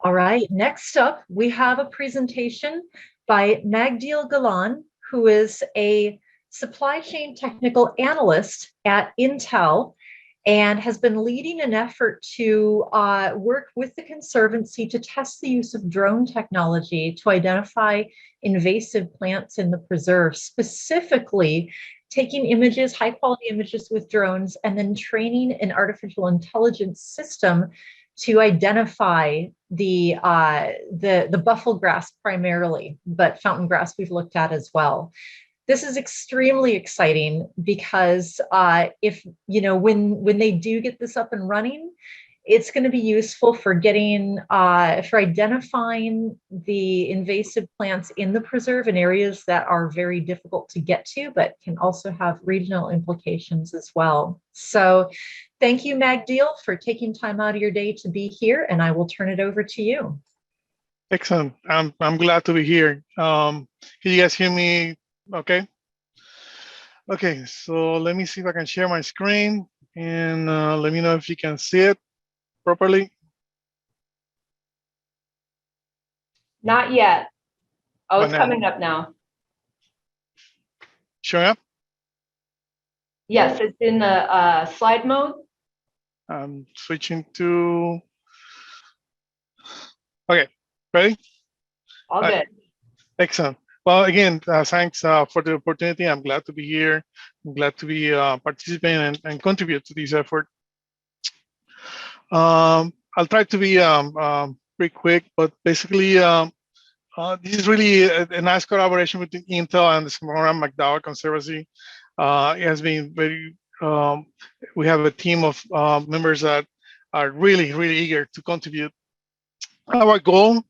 All right, next up, we have a presentation by Magdiel Galan, who is a supply chain technical analyst at Intel and has been leading an effort to work with the Conservancy to test the use of drone technology to identify invasive plants in the preserve, specifically taking images, high quality images with drones, and then training an artificial intelligence system to identify the buffel grass primarily, but fountain grass we've looked at as well. This is extremely exciting because if when they do get this up and running, it's going to be useful for for identifying the invasive plants in the preserve in areas that are very difficult to get to, but can also have regional implications as well. So thank you, Magdiel, for taking time out of your day to be here, and I will turn it over to you. Excellent. I'm glad to be here. Can you guys hear me okay? Okay, so let me see if I can share my screen and let me know if you can see it properly. Not yet. Oh, it's coming up now. Showing up? Yes, it's in the slide mode. I'm switching to, okay, ready? All good. Excellent. Well, again, thanks for the opportunity. I'm glad to be here. I'm glad to be participating and contribute to this effort. I'll try to be pretty quick, but basically, this is really a nice collaboration between Intel and the Sonoran McDowell Conservancy. It has been very, we have a team of members that are really, really eager to contribute. Our goal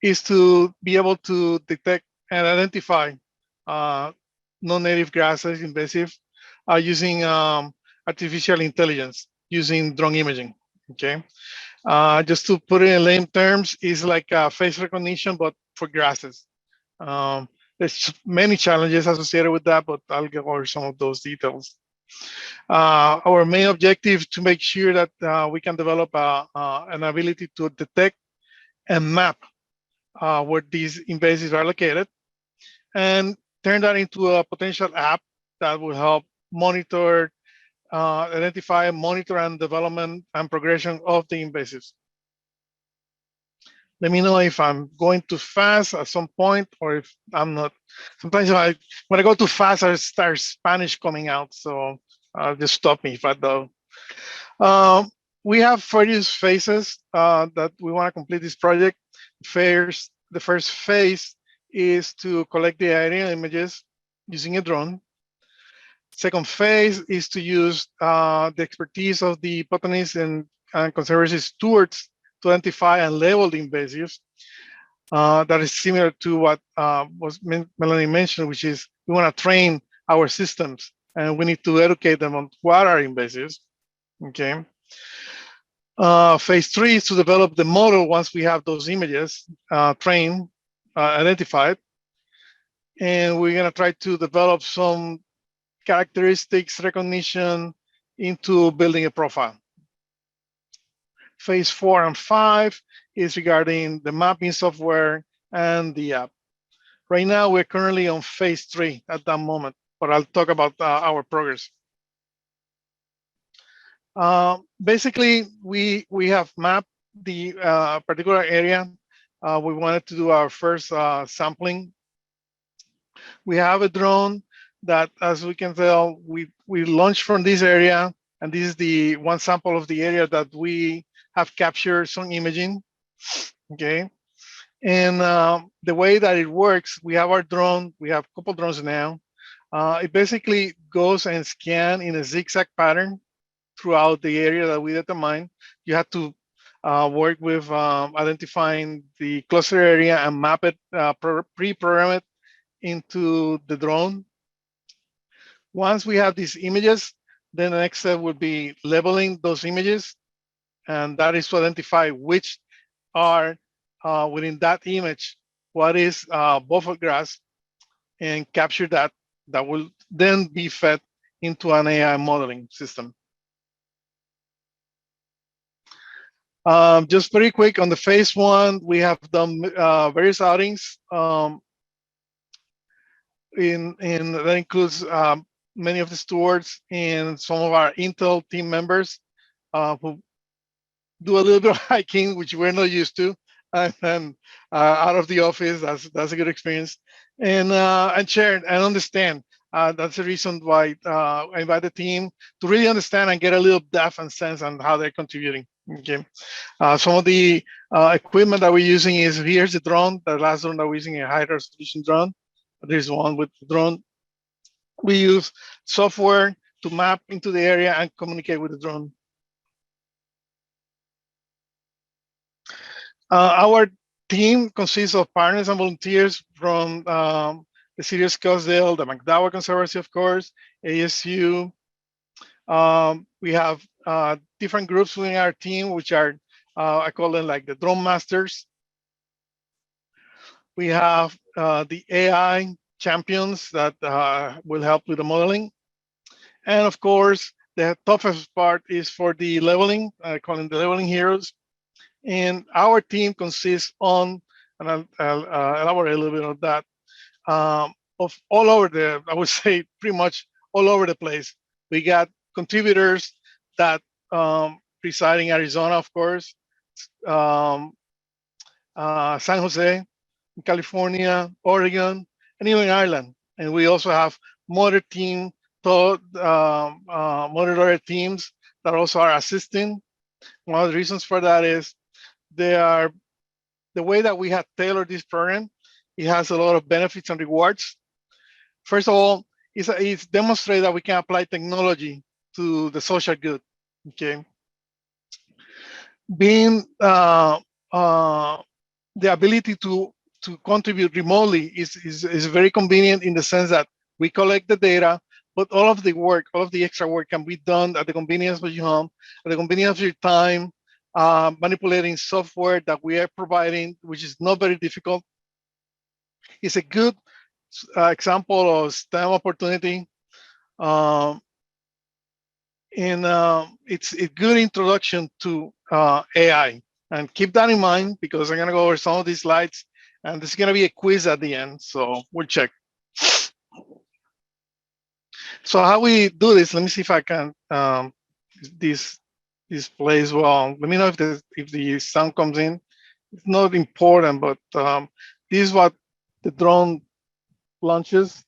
is to be able to detect and identify non-native grasses, invasive, using artificial intelligence, using drone imaging, okay? Just to put it in lame terms, it's like face recognition, but for grasses. There's many challenges associated with that, but I'll go over some of those details. Our main objective is to make sure that we can develop an ability to detect and map where these invasives are located, and turn that into a potential app that will help monitor, identify, monitor, and development and progression of the invasives. Let me know if I'm going too fast at some point, or if I'm not. Sometimes when I go too fast, I start Spanish coming out, so just stop me if I do. We have various phases that we want to complete this project. The first phase is to collect the aerial images using a drone. Second phase is to use the expertise of the botanists and conservancy stewards to identify and label the invasives. That is similar to what Melanie mentioned, which is we want to train our systems and we need to educate them on what are invasives, okay? Phase 3 is to develop the model once we have those images trained, identified, and we're gonna try to develop some characteristics recognition into building a profile. Phase 4 and 5 is regarding the mapping software and the app. Right now, we're currently on phase 3 at that moment, but I'll talk about our progress. Basically, we have mapped the particular area. We wanted to do our first sampling. We have a drone that, as we can tell, we launched from this area, and this is the one sample of the area that we have captured some imaging, okay? And the way that it works, we have our drone, we have a couple drones now. It basically goes and scans in a zigzag pattern throughout the area that we determine. You have to work with identifying the cluster area and map it, pre-program it into the drone. Once we have these images, then the next step would be labeling those images, and that is to identify which are within that image, what is buffer grass, and capture that. That will then be fed into an AI modeling system. Just very quick on the phase one, we have done various outings. That includes many of the stewards and some of our Intel team members who do a little bit of hiking, which we're not used to, and out of the office. That's a good experience, and share and understand. That's the reason why I invite the team to really understand and get a little depth and sense on how they're contributing. Okay, some of the equipment that we're using is here's the drone. The last drone that we're using a high resolution drone. There's one with the drone. We use software to map into the area and communicate with the drone. Our team consists of partners and volunteers from the City of Scottsdale, the McDowell Conservancy, of course, ASU. We have different groups within our team, which are, I call them like the drone masters. We have the AI champions that will help with the modeling. And of course, the toughest part is for the leveling, I call them the leveling heroes. And our team consists on, and I'll elaborate a little bit on that, of all over I would say pretty much all over the place. We got contributors that reside in Arizona, of course, San Jose, California, Oregon, and even Ireland. And we also have motor team, motor teams that also are assisting. One of the reasons for that is the way that we have tailored this program. It has a lot of benefits and rewards. First of all, it's demonstrated that we can apply technology to the social good. Okay, being the ability to contribute remotely is very convenient in the sense that we collect the data, but all of the work, all of the extra work can be done at the convenience of your home, at the convenience of your time, manipulating software that we are providing, which is not very difficult. It's a good example of STEM opportunity. And it's a good introduction to AI. And keep that in mind because I'm going to go over some of these slides and there's going to be a quiz at the end. So we'll check. So how we do this, let me see if I can, this plays well. Let me know if the sound comes in. It's not important, but this is what the drone launches.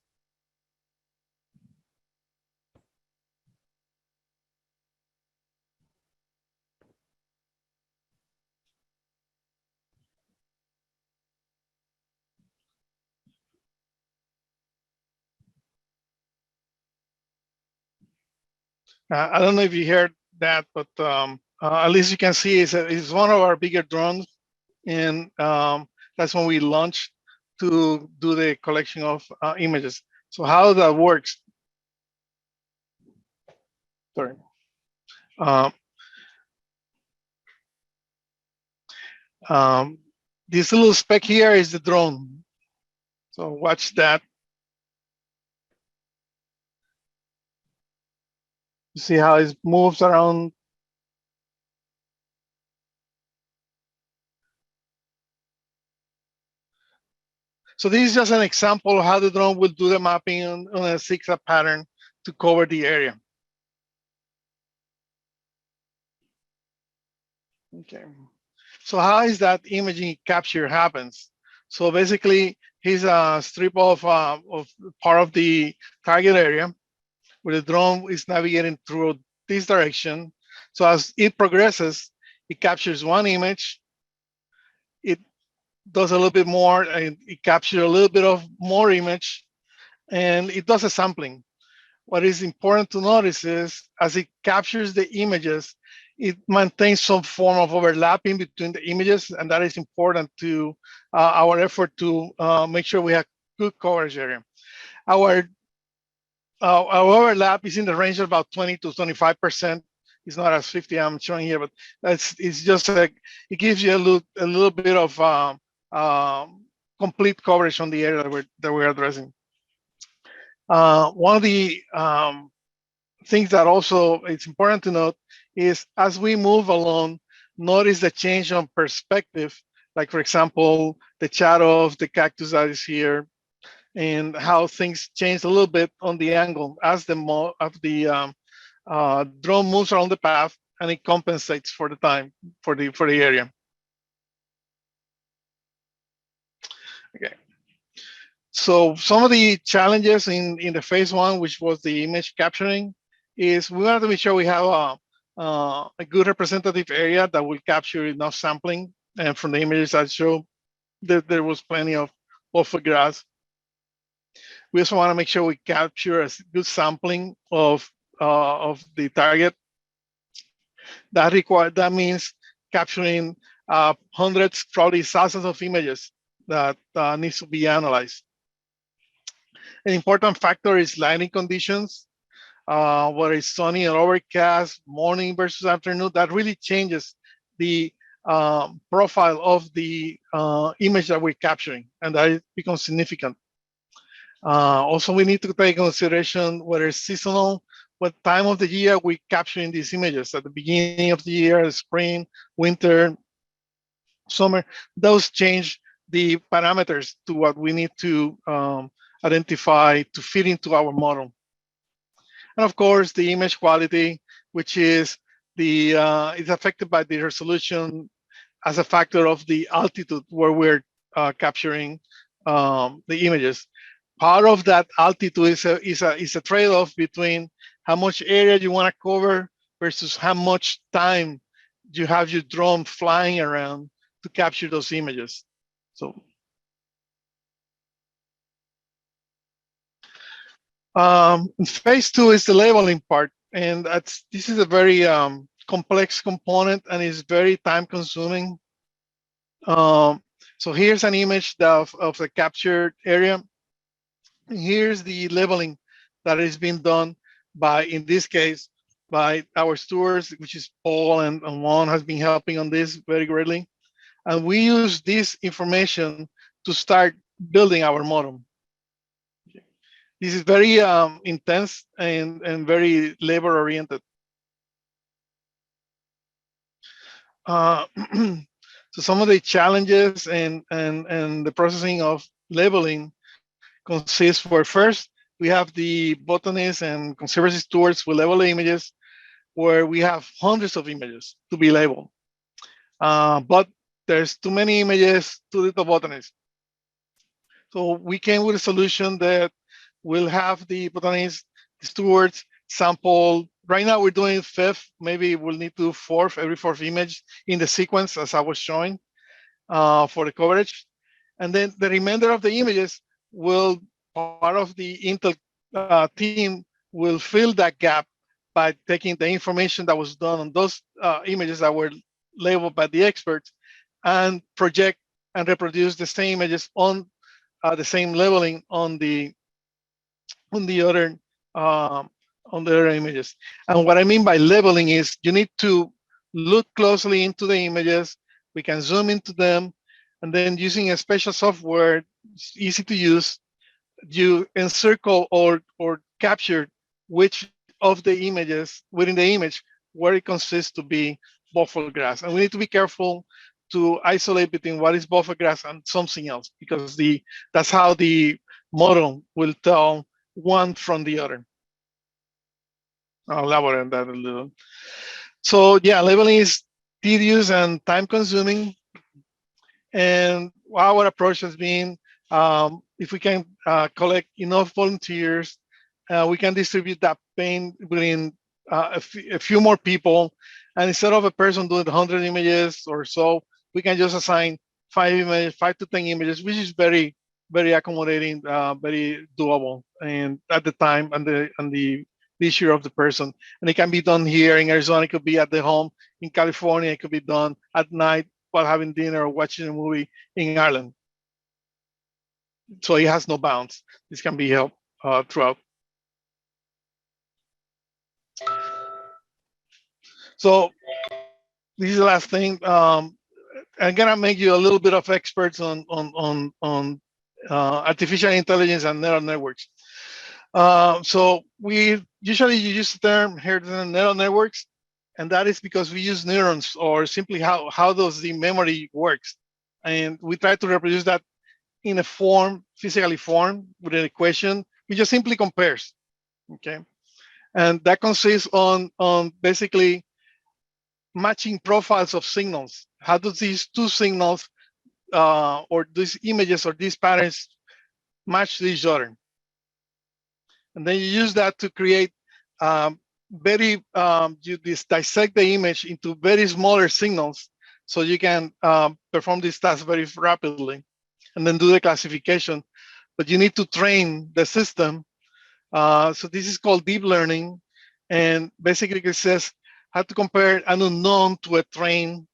I don't know if you heard that, but at least you can see it's one of our bigger drones. And that's when we launched to do the collection of images. So how that works, sorry. This little speck here is the drone. So watch that. You see how it moves around. So this is just an example of how the drone will do the mapping on a zigzag pattern to cover the area. Okay. So how is that imaging capture happens? So basically, here's a strip of part of the target area where the drone is navigating through this direction. So as it progresses, it captures one image. It does a little bit more, and it captures a little bit of more image, and it does a sampling. What is important to notice is as it captures the images, it maintains some form of overlapping between the images, and that is important to our effort to make sure we have good coverage area. Our overlap is in the range of about 20 to 25%. It's not as 50 I'm showing here, but it's just like it gives you a little bit of complete coverage on the area that we're addressing. One of the things that also it's important to note is as we move along, notice the change on perspective, like for example, the shadow of the cactus that is here, and how things change a little bit on the angle as the drone moves around the path, and it compensates for the time for the area. Okay. So some of the challenges in the phase one, which was the image capturing, is we wanted to make sure we have a good representative area that will capture enough sampling. And from the images I showed, there was plenty of buffer grass. We also want to make sure we capture a good sampling of the target. That means capturing hundreds, probably thousands of images that needs to be analyzed. An important factor is lighting conditions, whether it's sunny or overcast, morning versus afternoon. That really changes the profile of the image that we're capturing, and that becomes significant. Also, we need to take into consideration whether it's seasonal, what time of the year we're capturing these images, at the beginning of the year, spring, winter, summer. Those change the parameters to what we need to identify to fit into our model. And of course, the image quality, which is is affected by the resolution as a factor of the altitude where we're capturing the images. Part of that altitude is a trade-off between how much area you want to cover versus how much time you have your drone flying around to capture those images. So phase two is the labeling part, and this is a very complex component and is very time consuming. So here's an image of the captured area. Here's the labeling that is being done by, in this case, by our stewards, which is Paul and Juan has been helping on this very greatly. And we use this information to start building our model. This is very intense and very labor oriented. So some of the challenges and the processing of labeling consists where first we have the botanists and conservancy stewards will label the images where we have hundreds of images to be labeled. But there's too many images to little botanists. So we came with a solution that will have the botanists, the stewards sample. Right now we're doing fifth, maybe we'll need to do every fourth image in the sequence as I was showing for the coverage. And then the remainder of the images will, part of the Intel team will fill that gap by taking the information that was done on those images that were labeled by the experts and project and reproduce the same images on the same labeling on the other images. And what I mean by labeling is you need to look closely into the images. We can zoom into them, and then using a special software, it's easy to use, you encircle or capture which of the images within the image where it consists to be buffer grass. And we need to be careful to isolate between what is buffer grass and something else, because that's how the model will tell one from the other. I'll elaborate on that a little. So yeah, labeling is tedious and time consuming. And our approach has been, if we can collect enough volunteers, we can distribute that paint between a few more people. And instead of a person doing 100 images or so, we can just assign 5 to 10 images, which is very, very accommodating, very doable, and at the time and the issue of the person. And it can be done here in Arizona. It could be at the home. In California, it could be done at night while having dinner or watching a movie in Ireland. So it has no bounds. This can be helped throughout. So this is the last thing. I'm gonna make you a little bit of experts on artificial intelligence and neural networks. So we usually use the term here, neural networks, And that is because we use neurons, or simply how does the memory works. And we try to reproduce that in a form, physically form, with an equation, which just simply compares, okay? And that consists on basically matching profiles of signals. How does these two signals or these images or these patterns match to each other? And then you use that to create you dissect the image into very smaller signals, so you can perform this task very rapidly, and then do the classification. But you need to train the system. So this is called deep learning, and basically it says how to compare an unknown to a trained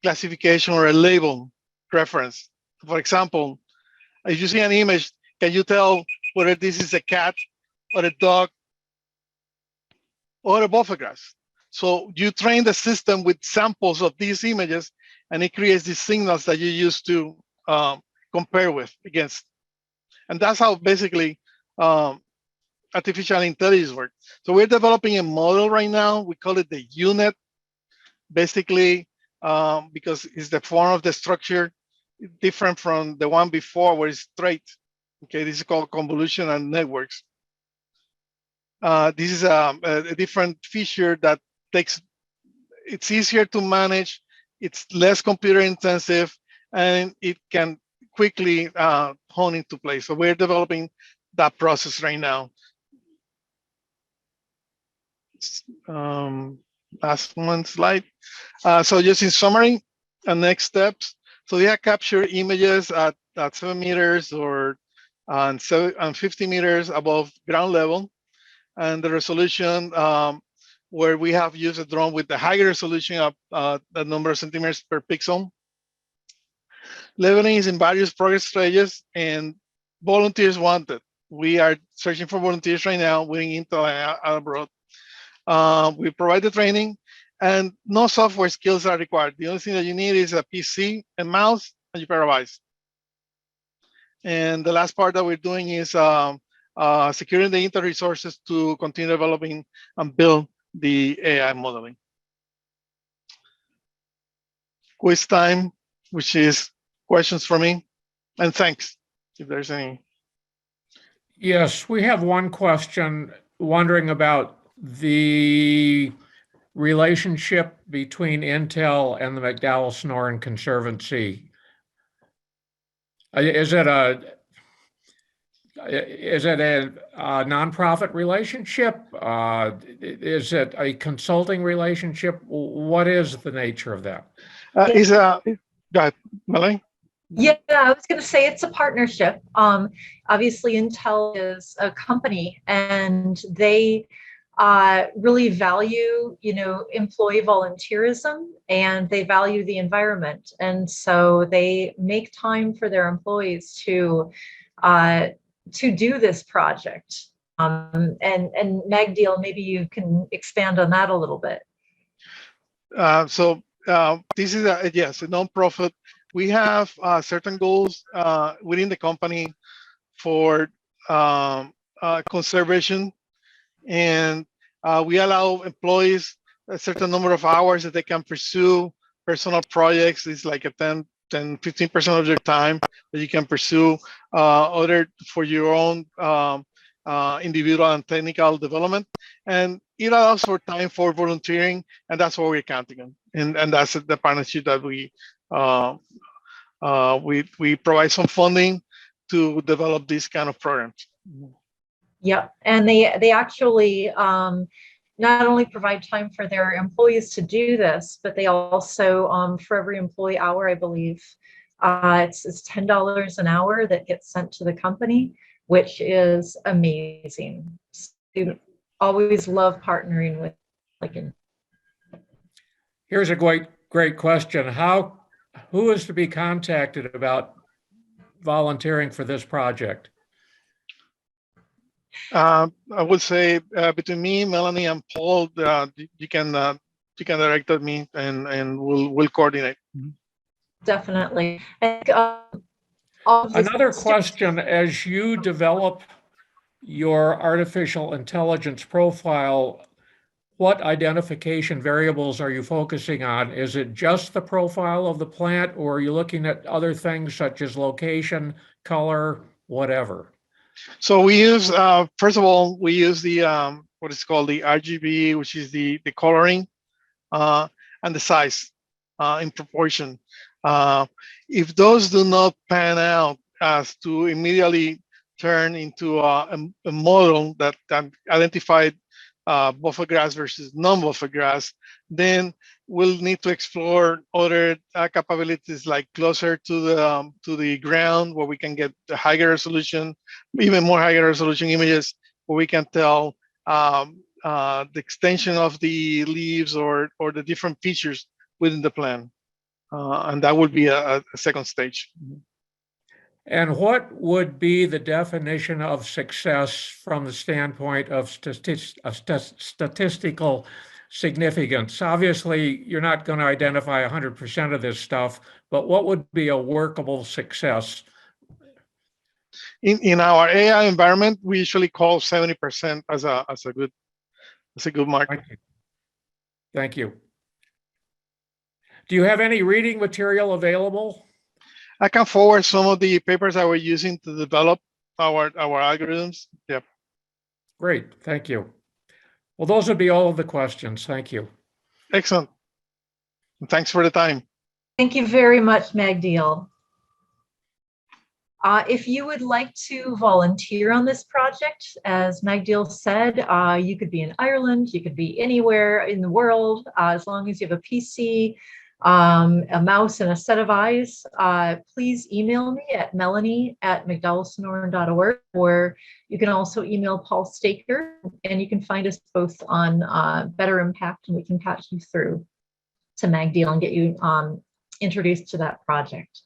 classification or a label reference. For example, if you see an image, can you tell whether this is a cat or a dog or a buffergrass? So you train the system with samples of these images, and it creates these signals that you use to compare with against. And that's how basically artificial intelligence works. So we're developing a model right now. We call it the UNet, basically because it's the form of the structure different from the one before where it's straight. Okay, this is called Convolution and Networks. This is a different feature that it's easier to manage, it's less computer intensive, and it can quickly hone into place. So we're developing that process right now. Last one slide. So just in summary, and next steps. So they have captured images at 7 meters or and 50 meters above ground level, and the resolution where we have used a drone with the higher resolution of the number of centimeters per pixel. Leveling is in various progress stages, and volunteers wanted. We are searching for volunteers right now within Intel and abroad. We provide the training, and no software skills are required. The only thing that you need is a PC, a mouse, and your pair of eyes. And the last part that we're doing is securing the Intel resources to continue developing and build the AI modeling. Quiz time, which is questions for me, and thanks, if there's any. Yes, we have one question wondering about the relationship between Intel and the McDowell Sonoran Conservancy. Is it a nonprofit relationship? Is it a consulting relationship? What is the nature of that? Go ahead, Melanie. Yeah, I was going to say it's a partnership. Obviously, Intel is a company, and they really value, employee volunteerism, and they value the environment, and so they make time for their employees to do this project. And Magdiel, maybe you can expand on that a little bit. This is a nonprofit. We have certain goals within the company for conservation, and we allow employees a certain number of hours that they can pursue personal projects. It's like a 15% of their time that you can pursue other for your own individual and technical development. And it allows for time for volunteering, and that's what we're counting on. And that's the partnership that we provide some funding to develop these kind of programs. Yep, and they actually not only provide time for their employees to do this, but they also, for every employee hour, I believe, it's $10 an hour that gets sent to the company, which is amazing. So always love partnering with Lincoln. Here's a great question. Who is to be contacted about volunteering for this project? I would say between me, Melanie, and Paul, you can direct at me, and we'll coordinate. Definitely. Another question: as you develop your artificial intelligence profile, what identification variables are you focusing on? Is it just the profile of the plant, or are you looking at other things such as location, color, whatever? So we use, first of all, we use the what is called the RGB, which is the coloring, and the size in proportion. If those do not pan out as to immediately turn into a model that identified buffer grass versus non-buffer grass, then we'll need to explore other capabilities like closer to the ground, where we can get the higher resolution, even more higher resolution images, where we can tell the extension of the leaves or the different features within the plant. And that would be a second stage. And what would be the definition of success from the standpoint of statistical significance? Obviously, you're not going to identify 100% of this stuff, but what would be a workable success? In our AI environment, we usually call 70% as a good mark. Thank you. Thank you. Do you have any reading material available? I can forward some of the papers that we're using to develop our algorithms. Yep. Great, thank you. Well, those would be all of the questions. Thank you. Excellent. Thanks for the time. Thank you very much, Magdiel. If you would like to volunteer on this project, as Magdiel said, you could be in Ireland, you could be anywhere in the world, as long as you have a PC, a mouse, and a set of eyes. Please email me at melanie@mcdowellsonoran.org, or you can also email Paul Staker, and you can find us both on Better Impact, and we can patch you through to Magdiel and get you introduced to that project.